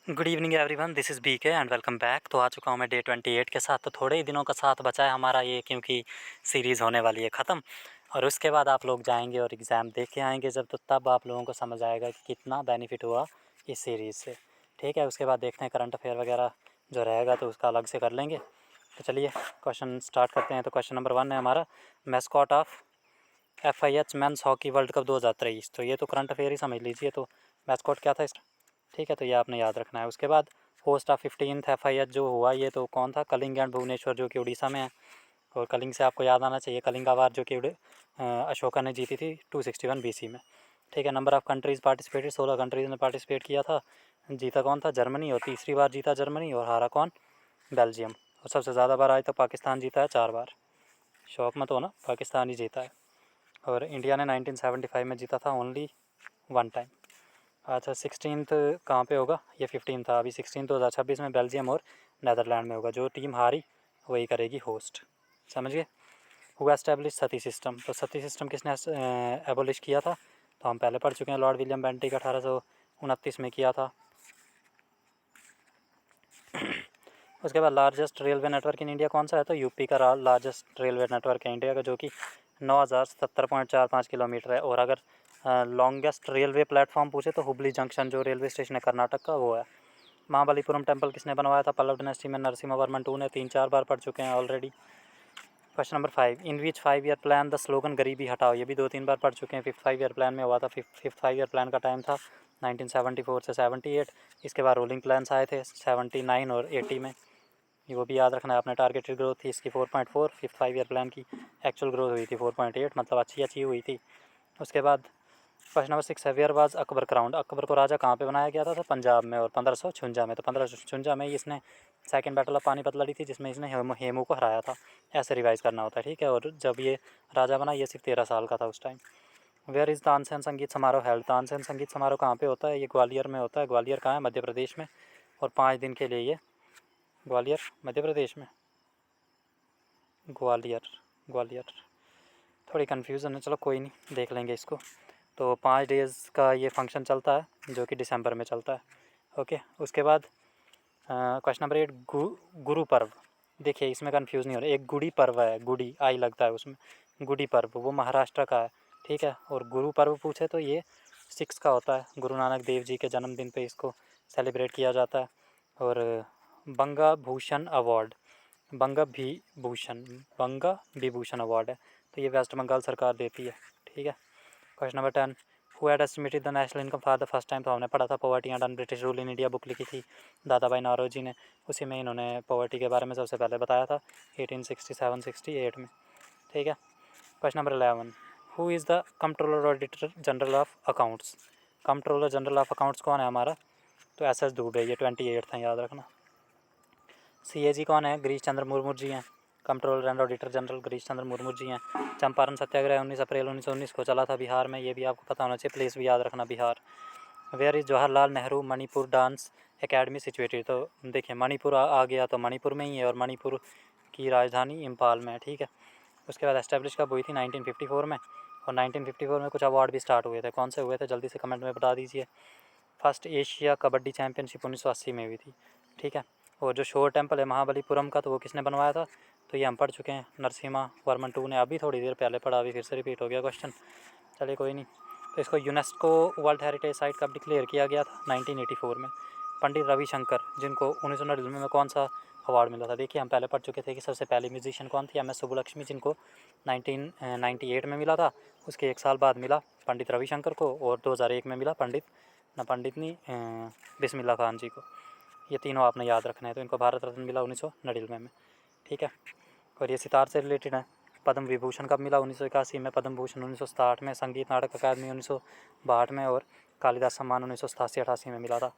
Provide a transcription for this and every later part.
Good evening everyone, this is BK and welcome back. तो आ चुका हूँ मैं डे 28 के साथ। तो थोड़े ही दिनों का साथ बचा है हमारा ये, क्योंकि सीरीज़ होने वाली है ख़त्म। और उसके बाद आप लोग जाएंगे और एग्ज़ाम देख के आएंगे जब, तो तब आप लोगों को समझ आएगा कि कितना बेनिफिट हुआ इस सीरीज़ से। ठीक है, उसके बाद देखते हैं करंट अफेयर वगैरह जो रहेगा तो उसका अलग से कर लेंगे। तो चलिए क्वेश्चन स्टार्ट करते हैं। तो क्वेश्चन नंबर 1 है हमारा, mascot of FIH men's hockey world cup 2023। तो ये तो करंट अफेयर ही समझ लीजिए। तो मैस्कॉट क्या था इसका? ठीक है, तो ये आपने याद रखना है। उसके बाद होस्ट ऑफ 15th FIH जो हुआ ये तो कौन था? कलिंग एंड भुवनेश्वर, जो कि उड़ीसा में है। और कलिंग से आपको याद आना चाहिए कलिंगा वार, जो कि अशोका ने जीती थी 261 BC में। ठीक है, number of countries participated, 16 countries ने पार्टिसिपेट किया था। जीता कौन था? जर्मनी। और तीसरी बार जीता जर्मनी, और हारा कौन? बेल्जियम। और सबसे ज़्यादा बार आज तक पाकिस्तान जीता है, 4 बार। शौक मत हो ना, पाकिस्तान ही जीता है। और इंडिया ने 1975 में जीता था, ओनली 1 टाइम। अच्छा, 16th कहाँ पे होगा? ये 15 था, अभी 16 2026 में बेल्जियम और नेदरलैंड में होगा। जो टीम हारी वही करेगी होस्ट। समझ गए? Who establish Sati system? तो सती सिस्टम किसने एबोलिश किया था? तो हम पहले पढ़ चुके हैं, लॉर्ड विलियम बेंटिक 1829 में किया था। उसके बाद largest railway network in India कौन सा है? तो यूपी का लार्जेस्ट रेलवे नेटवर्क है इंडिया का, जो कि 9070.45 किलोमीटर है। और अगर लॉन्गेस्ट रेलवे प्लेटफॉर्म पूछे तो हुबली जंक्शन जो रेलवे स्टेशन है कर्नाटक का, वो है। महाबलीपुरम टेम्पल किसने बनवाया था? पल्लव डायनेस्टी में नरसिम्हा टू ने। 3-4 बार पढ़ चुके हैं already. Question number 5, in which 5 year plan the slogan गरीबी हटाओ? ये भी 2-3 बार पढ़ चुके हैं। 5th 5 ईयर प्लान में हुआ था। फिफ्थ 5 ईयर प्लान का टाइम था 1974 से 78। इसके बाद रोलिंग प्लान्स आए थे 79 और 80 में। वो भी याद रखना है आपने। टारगेटेड ग्रोथ थी इसकी 4.4, 5th 5 ईयर प्लान की एक्चुअल ग्रोथ हुई थी 4.8, मतलब अच्छी अचीव हुई थी। उसके बाद क्वेश्चन नंबर 6 है, where was Akbar crowned? Akbar को राजा कहाँ पे बनाया गया था? तो पंजाब में, और 1556 में। तो 1556 में ही इसने सेकंड बैटल ऑफ पानीपत लड़ी थी, जिसमें इसने हेमू को हराया था। ऐसे रिवाइज करना होता है, ठीक है। और जब ये राजा बना, ये सिर्फ 13 साल का था उस टाइम। वेयर इज़ तानसेन संगीत समारोह हेल्ड? तानसेन संगीत समारोह कहाँ पे होता है? ये ग्वालियर में होता है। ग्वालियर कहाँ है? मध्य प्रदेश में। और 5 दिन के लिए ये ग्वालियर मध्य प्रदेश में, ग्वालियर थोड़ी कन्फ्यूज़न है, चलो कोई नहीं, देख लेंगे इसको। तो 5 डेज़ का ये फंक्शन चलता है, जो कि दिसंबर में चलता है। ओके, उसके बाद क्वेश्चन नंबर 8, गुरु पर्व। देखिए इसमें कन्फ्यूज़ नहीं हो रहा। एक गुड़ी पर्व है, गुड़ी आई लगता है उसमें, गुड़ी पर्व वो महाराष्ट्र का है, ठीक है। और गुरु पर्व पूछे तो ये 6 का होता है। गुरु नानक देव जी के जन्मदिन पे इसको सेलिब्रेट किया जाता है। और बंगा भूषण अवार्ड, बंगा विभूषण अवार्ड है, तो ये वेस्ट बंगाल सरकार देती है, ठीक है। Question number 10, who had estimated the national income for the first time? तो हमने पढ़ा था poverty and British rule in India, book लिखी थी दादा भाई नौरोजी ने। उसी में इन्होंने पॉवर्टी के बारे में सबसे पहले बताया था 1867-68 में, ठीक है। Question number 11, who is the controller auditor general of accounts? Controller general of accounts कौन है हमारा? तो SS दुबे, ये 28 था, याद रखना। CAG कौन है? गिरीश चंद्र मुर्मू जी हैं। Controller and auditor general Girish Chandra Murmu ji हैं। चंपारण सत्याग्रह 19 अप्रैल 1919 को चला था बिहार में, ये भी आपको पता होना चाहिए। प्लेस भी याद रखना, Bihar. Where is Jawaharlal Nehru Manipur dance academy situated? तो देखिए मणिपुर आ गया, तो मणिपुर में ही है, और मणिपुर की राजधानी इम्फाल में है, ठीक है। उसके बाद एस्टेब्लिश कब हुई थी? 1954 में। और 1954 में कुछ अवार्ड भी स्टार्ट हुए थे। कौन से हुए थे? जल्दी से कमेंट में बता दीजिए। फर्स्ट एशिया कबड्डी चैम्पियनशिप 1980 में हुई थी, ठीक है। और जो शोर टेम्पल है महाबलीपुरम का, तो वो किसने बनवाया था? तो ये हम पढ़ चुके हैं, नरसिम्हा वर्मन टू ने। अभी थोड़ी देर पहले पढ़ा, अभी फिर से रिपीट हो गया क्वेश्चन, चलिए कोई नहीं। तो इसको यूनेस्को वर्ल्ड हेरिटेज साइट कब डिक्लेयर किया गया था? 1984 में। पंडित रविशंकर, जिनको 1999 में कौन सा अवार्ड मिला था? देखिए हम पहले पढ़ चुके थे कि सबसे पहली म्यूजिशियन कौन थी? MS सुब्बुलक्ष्मी, जिनको 1998 में मिला था। उसके 1 साल बाद मिला पंडित रविशंकर को, और 2001 में मिला बिस्मिल्लाह खान जी को। ये तीनों आपने याद रखना है। तो इनको भारत रत्न मिला 1999 में, ठीक है। और ये सितार से रिलेटेड है। पद्म विभूषण कब मिला? 1981 में। पद्म भूषण 1967 में। संगीत नाटक अकादमी 1962 में। और कालिदास सम्मान 1987-88 में मिला था।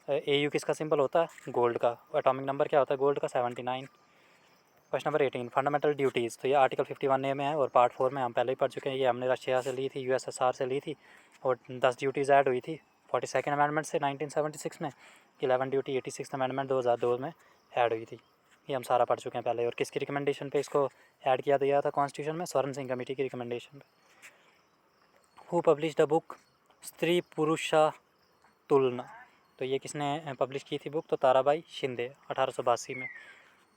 AU किसका सिंबल होता है? गोल्ड का। एटॉमिक नंबर क्या होता है गोल्ड का? 79। Question number 18, fundamental duties. तो ये आर्टिकल 51A में है, और पार्ट 4 में हम पहले ही पढ़ चुके हैं। ये हमने रशिया से ली थी, USSR से ली थी, और 10 ड्यूटीज़ ऐड हुई थी 42nd अमेंडमेंट से 1976 में। 11 ड्यूटी 86th अमेंडमेंट 2002 में ऐड हुई थी। ये हम सारा पढ़ चुके हैं पहले। और किसकी रिकमेंडेशन पे इसको ऐड किया गया था कॉन्स्टिट्यूशन में? स्वर्ण सिंह कमेटी की रिकमेंडेशन पे। हु पब्लिश द बुक स्त्री पुरुषा तुलना? तो ये किसने पब्लिश की थी बुक? तो ताराबाई शिंदे 1882 में।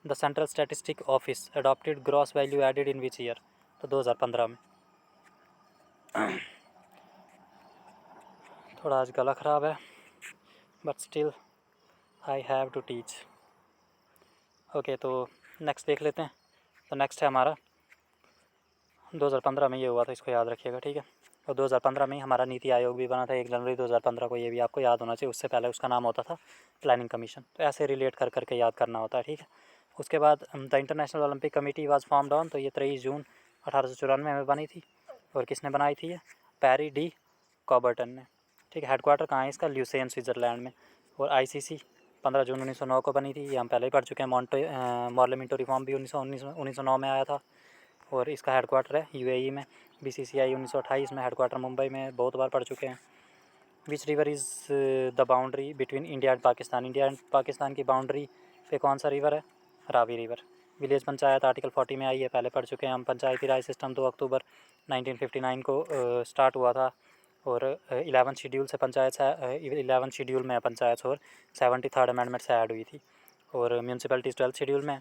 The central statistic office adopted gross value added in which year? तो 2015 में। थोड़ा आज गला ख़राब है, but still I have to teach. Okay, तो नेक्स्ट देख लेते हैं। तो नेक्स्ट है हमारा 2015 में ये हुआ था, इसको याद रखिएगा, ठीक है। और 2015 में ही हमारा नीति आयोग भी बना था 1 जनवरी 2015 को, ये भी आपको याद होना चाहिए। उससे पहले उसका नाम होता था प्लानिंग कमीशन। तो ऐसे रिलेट कर करके याद करना होता है, ठीक है। उसके बाद the international Olympic committee was formed on, तो ये 23 जून 1894 में बनी थी। और किसने बनाई थी? ये पैरी डी कॉबर्टन ने, ठीक है। हेडक्वार्टर कहाँ है इसका? ल्यूसेन स्विट्ज़रलैंड में। और ICC 15 जून 1909 को बनी थी, ये हम पहले ही पढ़ चुके हैं। मॉर्लेमेंटो रिफॉर्म भी 1909 में आया था। और इसका हेडक्वार्टर है UAE में। BCCI 1928 में, हेडक्वार्टर मुंबई में, बहुत बार पढ़ चुके हैं। Which river is the boundary between India and Pakistan? India and Pakistan की बाउंड्री पे कौन सा रिवर है? Ravi river. Village panchayat article 40 में आई है, पहले पढ़ चुके हैं हम। पंचायती राज सिस्टम 2 अक्टूबर 1959 को स्टार्ट हुआ था। और 11 शेड्यूल से 11 शेड्यूल में पंचायत, और 73rd अमेंडमेंट से ऐड हुई थी। और म्यूनसिपैलिटीज़ 12th शेड्यूल में,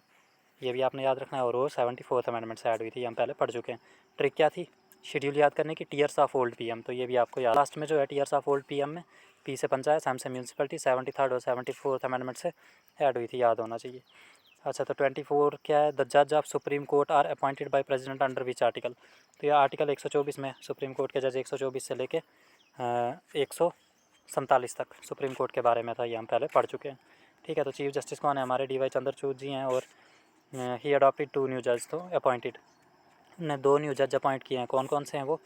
ये भी आपने याद रखना है। और वो 74th अमेंडमेंट से ऐड हुई थी, हम पहले पढ़ चुके हैं। ट्रिक क्या थी शेड्यूल याद करने की? टीयर्स ऑफ ओल्ड PM, तो ये भी आपको याद। लास्ट में जो है टीयर्स ऑफ ओल्ड PM में P से पंचायत, M से म्यूनसिपैलिटी, 73rd और 74th अमेंडमेंट से ऐड हुई थी, याद होना चाहिए। अच्छा, तो 24 क्या है? द जज of supreme court are appointed by president under which article? तो यह आर्टिकल 124 में सुप्रीम कोर्ट के जज 124 से लेके 147 तक सुप्रीम कोर्ट के बारे में था, ये हम पहले पढ़ चुके हैं, ठीक है। तो चीफ जस्टिस कौन है? हमारे DY चंद्रचूड़ जी हैं। और ही अडॉप्टेड 2 न्यू जज, तो अपॉइंटेड ने 2 न्यू जज अपॉइंट किए हैं। कौन कौन से हैं वो?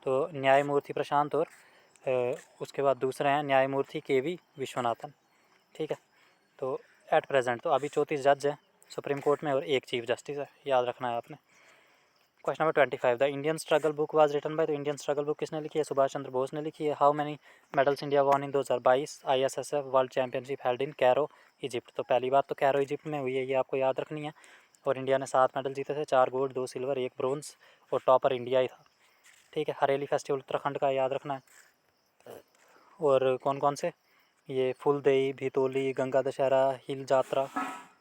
तो न्यायमूर्ति प्रशांत, और उसके बाद दूसरे हैं न्यायमूर्ति KV विश्वनाथन, ठीक है। तो एट प्रेजेंट तो अभी 34 जज हैं सुप्रीम कोर्ट में, और 1 चीफ जस्टिस है, याद रखना है आपने। Question number 25, the Indian struggle book was written by? तो इंडियन स्ट्रगल बुक किसने लिखी है? सुभाष चंद्र बोस ने लिखी है। How many medals India won in 2022 ISSF world championship held in Cairo Egypt? तो पहली बात तो कैरो इजिप्ट में हुई है, ये आपको याद रखनी है। और इंडिया ने 7 मेडल जीते थे, 4 गोल्ड, 2 सिल्वर, 1 ब्रोंज, और टॉपर इंडिया ही था, ठीक है। हरेली फेस्टिवल उत्तराखंड का याद रखना है। और कौन कौन से? ये फुलदेई, भितोली, गंगा दशहरा, हिल जात्रा,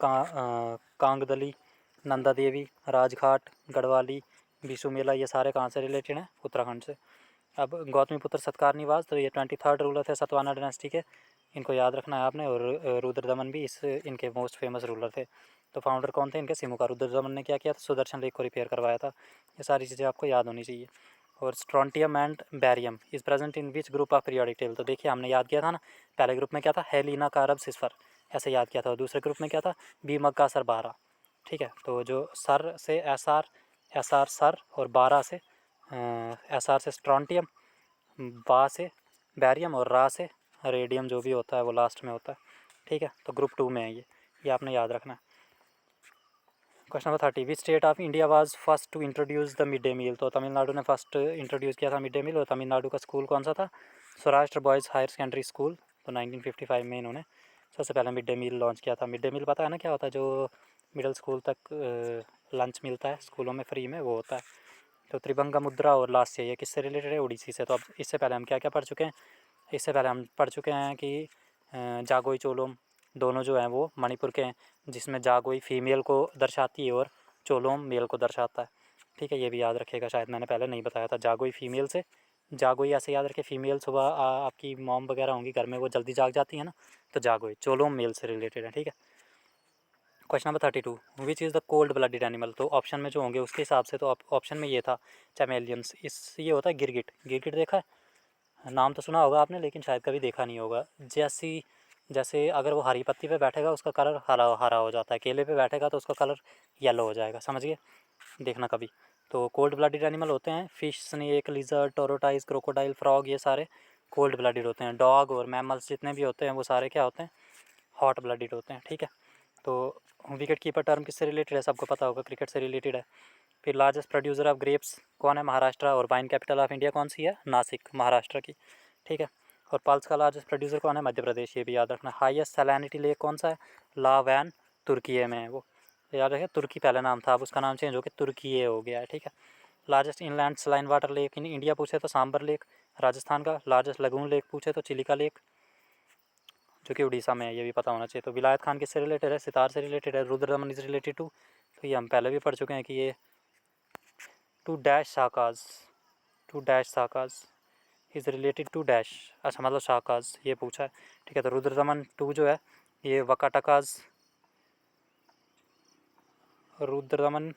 कांगदली, नंदा देवी, राजघाट, गढ़वाली, बिशु मेला, ये सारे कहाँ से रिलेटेड हैं? उत्तराखंड से। अब गौतमीपुत्र सत्कार निवास, तो ये 23rd रूलर थे सतवाना डायनेस्टी के, इनको याद रखना है आपने। और रुद्रदमन भी इनके मोस्ट फेमस रूलर थे। तो फाउंडर कौन थे इनके? सिमुका। रुद्रदमन ने क्या किया था? सुदर्शन लेक को रिपेयर करवाया था। ये सारी चीज़ें आपको याद होनी चाहिए। और strontium and barium is present in which group of periodic table? तो देखिए हमने याद किया था ना, पहले ग्रुप में क्या था? हेलिना, कारब, सिस्फर, ऐसे याद किया था। और दूसरे ग्रुप में क्या था? बी, मग्गा, सर, 12, ठीक है। तो जो सर से SR, SR सर, और 12 से SR से स्ट्रॉन्टियम, बा से बैरियम, और रा से रेडियम, जो भी होता है वो लास्ट में होता है, ठीक है। तो ग्रुप 2 में है ये आपने याद रखना है। Question number 30, which state of India was first to introduce the mid day meal? तो तमिलनाडु ने फर्स्ट इंट्रोड्यूस किया था मिड डे मील। और तमिलनाडु का स्कूल कौन सा था? Saurashtra boys higher secondary school, तो 1955 में इन्होंने सबसे पहले मिड डे मील लॉन्च किया था। मिड डे मील पता है ना क्या होता है? जो मिडिल स्कूल तक लंच मिलता है स्कूलों में फ्री में, वो होता है। तो त्रिभंगा मुद्रा और लास्ट से, ये किससे रिलेटेड है? ओडिसी से। तो अब इससे पहले हम क्या क्या पढ़ चुके हैं? इससे पहले हम पढ़ चुके हैं कि जागोई चोलोम दोनों जो हैं वो मणिपुर के हैं, जिसमें जागोई फीमेल को दर्शाती है और चोलोम मेल को दर्शाता है, ठीक है। ये भी याद रखिएगा, शायद मैंने पहले नहीं बताया था। जागोई फीमेल से, जागोई ऐसे याद रखे, फीमेल सुबह आपकी मॉम वगैरह होंगी घर में, वो जल्दी जाग जाती है ना, तो जागोई। चोलोम मेल से रिलेटेड है, ठीक है। Question number 32, which is the cold blooded animal? तो ऑप्शन में जो होंगे उसके हिसाब से, तो ऑप्शन में ये था चैमेलियंस। ये होता है गिरगिट। गिरगिट देखा है? नाम तो सुना होगा आपने, लेकिन शायद कभी देखा नहीं होगा। जैसे अगर वो हरी पत्ती पे बैठेगा उसका कलर हरा हरा हो जाता है, केले पे बैठेगा तो उसका कलर येलो हो जाएगा, समझ गए? देखना कभी। तो कोल्ड ब्लडेड एनिमल होते हैं fish, snake, lizard, tortoise, crocodile, frog, ये सारे कोल्ड ब्लडेड होते हैं। डॉग और मैमल्स जितने भी होते हैं वो सारे क्या होते हैं? हॉट ब्लडेड होते हैं, ठीक है। तो विकेट कीपर टर्म किससे रिलेटेड है? सबको पता होगा, क्रिकेट से रिलेटेड है। फिर लार्जेस्ट प्रोड्यूसर ऑफ ग्रेप्स कौन है? महाराष्ट्र। और वाइन कैपिटल ऑफ इंडिया कौन सी है? नासिक, महाराष्ट्र की, ठीक है। और पल्स का लार्जेस्ट प्रोड्यूसर कौन है? मध्य प्रदेश, ये भी याद रखना। हाईएस्ट सैलिनिटी लेक कौन सा है? लावैन, तुर्की में है वो, याद रखें। तुर्की पहले नाम था, अब उसका नाम चेंज होकर तुर्की हो गया है, ठीक है। Largest inland saline water lake in India पूछे तो सांबर लेक राजस्थान का। लार्जेस्ट लगून लेक पूछे तो चिलिका लेक, जो कि उड़ीसा में है, ये भी पता होना चाहिए। तो विलायत खान किससे रिलेटेड है? सितार से रिलेटेड है। रुद्रदमन इज रिलेटेड टू, तो ये हम पहले भी पढ़ चुके हैं कि ये टू डैश शाकाज, टू डैश शाकाज इज़ रिलेटेड टू डैश, अच्छा मतलब शाकाज ये पूछा है, ठीक है। तो रुद्रदमन टू जो है ये वकाटकाज, रुद्रदमन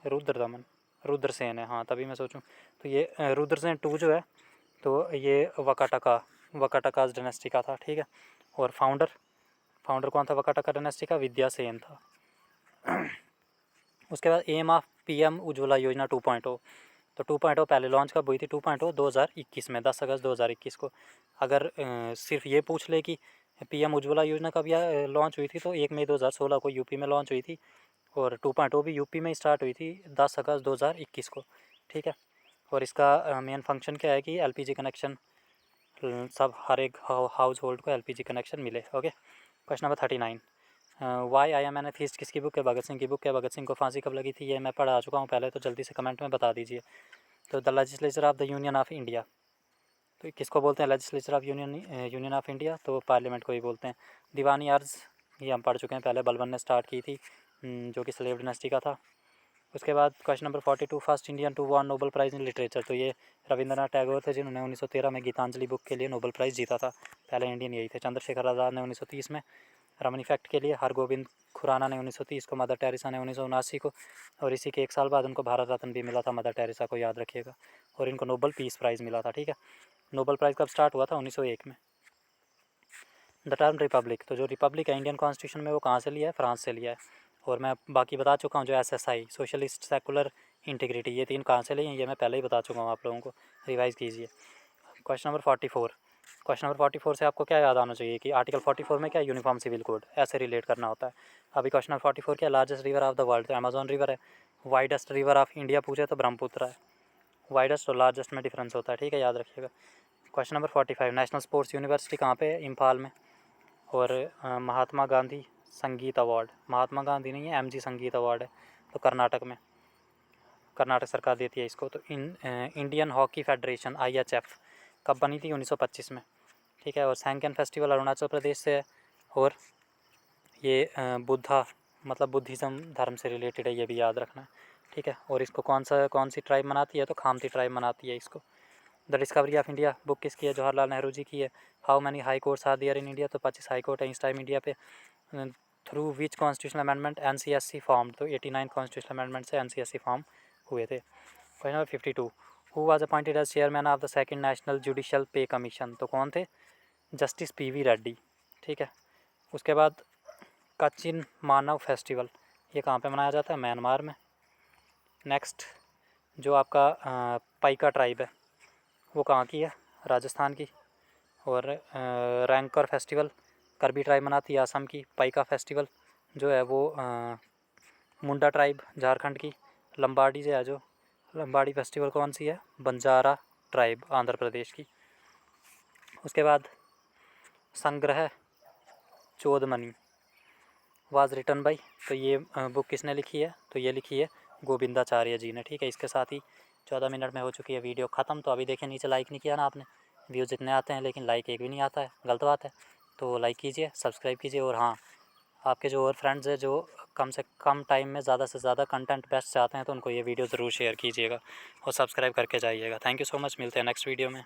रुद्रदमन रुद्रसेन है, हाँ तभी मैं सोचूं। तो ये रुद्रसेन टू जो है तो ये वकाटकाज डायनेस्टी का था, ठीक है। और फाउंडर कौन था वकाटका डायनेस्टी का? विद्यासेन था। उसके बाद एम ऑफ पीएम उज्ज्वला योजना 2.0, तो 2.0 पहले लॉन्च कब हुई थी? 2.0 2021 में, 10 अगस्त 2021 को। अगर सिर्फ ये पूछ ले कि पीएम उज्ज्वला योजना कब लॉन्च हुई थी, तो 1 मई 2016 को यूपी में लॉन्च हुई थी, और 2.0 भी यूपी में स्टार्ट हुई थी 10 अगस्त 2021 को, ठीक है। और इसका मेन फंक्शन क्या है कि एलपीजी कनेक्शन, सब हर एक हाउस होल्ड को एलपीजी कनेक्शन मिले, okay. Question number 39, why I am an atheist किसकी बुक है? भगत सिंह की बुक है। भगत सिंह को फांसी कब लगी थी? ये मैं पढ़ा चुका हूँ पहले, तो जल्दी से कमेंट में बता दीजिए। तो the legislature of the union of India, तो किसको बोलते हैं legislature of union of India? तो पार्लियामेंट को ही बोलते हैं। दीवानी अर्ज, ये हम पढ़ चुके हैं पहले, बलबन ने स्टार्ट की थी, जो कि स्लेव डायनेस्टी का था। उसके बाद question number 42, first Indian to won Nobel prize in literature, तो ये रविंद्रनाथ टैगोर थे जिन्होंने 1913 में गीतांजलि बुक के लिए नोबेल प्राइज़ जीता था। पहले इंडियन यही थे। चंद्रशेखर आज़ाद ने 1930 में, रमन इफेक्ट के लिए हरगोविंद खुराना ने 1930 को, मदर टेरेसा ने 1979 को, और इसी के 1 साल बाद उनको भारत रत्न भी मिला था मदर टेरेसा को, याद रखिएगा। और इनको नोबेल पीस प्राइज़ मिला था, ठीक है। नोबेल प्राइज़ कब स्टार्ट हुआ था? 1901 में। द टर्म रिपब्लिक, तो जो रिपब्लिक है इंडियन कॉन्स्टिट्यूशन में, वो कहाँ से लिया है? फ्रांस से लिया है। और मैं बाकी बता चुका हूँ, जो SSI सोशलिस्ट सेकुलर इंटीग्रिटी, ये 3 कहाँ से लिए हैं ये मैं पहले ही बता चुका हूँ, आप लोगों को रिवाइज़ कीजिए। क्वेश्चन नंबर 44, क्वेश्चन नंबर 44 से आपको क्या याद आना चाहिए कि आर्टिकल 44 में क्या है? यूनिफॉर्म सिविल कोड, ऐसे रिलेट करना होता है। अभी क्वेश्चन नंबर 44 क्या? Largest river of the world, तो अमेजॉन रिवर है। वाइडेस्ट रिवर ऑफ इंडिया पूछे तो ब्रह्मपुत्र है। वाइडेस्ट और लार्जेस्ट में डिफरेंस होता है, ठीक है, याद रखिएगा। Question number 45, national sports university कहाँ पे है? इम्फाल में। और महात्मा गांधी संगीत अवार्ड, महात्मा गांधी नहीं है, MG संगीत अवार्ड है, तो कर्नाटक में, कर्नाटक सरकार देती है इसको। तो इंडियन हॉकी फेडरेशन IHF कब बनी थी? 1925 में, ठीक है। और सैंकन फेस्टिवल अरुणाचल प्रदेश से है। और ये बुद्धा मतलब बुद्धिज़्म धर्म से रिलेटेड है, ये भी याद रखना है, ठीक है। और इसको कौन सी ट्राइब मनाती है? तो खामती ट्राइब मनाती है इसको। The discovery of India book किसकी है? जवाहरलाल नेहरू जी की है। How many high courts are there in India, तो 25 हाई कोर्ट है इस टाइम इंडिया पे। Through which constitutional amendment NCSC form, तो 89 कॉन्स्टिट्यूशनल अमेंडमेंट से NCSC फॉर्म हुए थे। Question number 52, who was appointed as chairman of the second national judicial pay commission, तो कौन थे? जस्टिस PV रेड्डी, ठीक है। उसके बाद कचिन मानव फेस्टिवल, ये कहाँ पे मनाया जाता है? म्यांमार में। नेक्स्ट, जो आपका पाइका ट्राइब है वो कहाँ की है? राजस्थान की। और रैंकर फेस्टिवल करबी ट्राइब मनाती है, असम की। पाइका फेस्टिवल जो है वो मुंडा ट्राइब झारखंड की। लंबाड़ी जो है, जो लंबाड़ी फेस्टिवल कौन सी है? बंजारा ट्राइब आंध्र प्रदेश की। उसके बाद संग्रह चोदमनी वाज रिटन बाई, तो ये बुक किसने लिखी है? तो ये लिखी है गोविंदाचार्य जी ने, ठीक है। इसके साथ ही 14 मिनट में हो चुकी है वीडियो ख़त्म। तो अभी देखिए नीचे लाइक नहीं किया ना आपने, व्यूज़ इतने आते हैं लेकिन लाइक एक भी नहीं आता है, गलत बात है। तो लाइक कीजिए, सब्सक्राइब कीजिए, और हाँ, आपके जो और फ्रेंड्स हैं जो कम से कम टाइम में ज़्यादा से ज़्यादा कंटेंट बेस्ट चाहते हैं, तो उनको ये वीडियो ज़रूर शेयर कीजिएगा और सब्सक्राइब करके जाइएगा। थैंक यू सो मच, मिलते हैं नेक्स्ट वीडियो में।